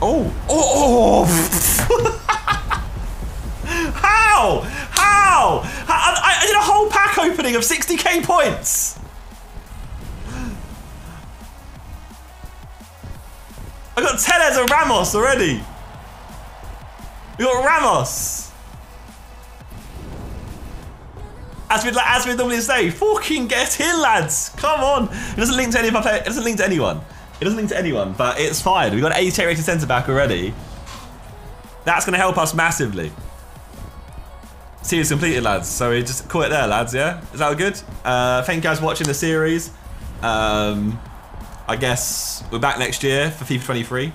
Oh! Oh! How? How? I did a whole pack opening of 60k points! I got Tellez and Ramos already! We got Ramos! As we normally say, fucking get in, lads! Come on! It doesn't link to any of my players. It doesn't link to anyone. It doesn't link to anyone, but it's fine. We've got an 88 rated centre back already. That's going to help us massively. Series completed, lads. So we just call it there, lads, yeah? Is that all good? Thank you guys for watching the series. I guess we're back next year for FIFA 23.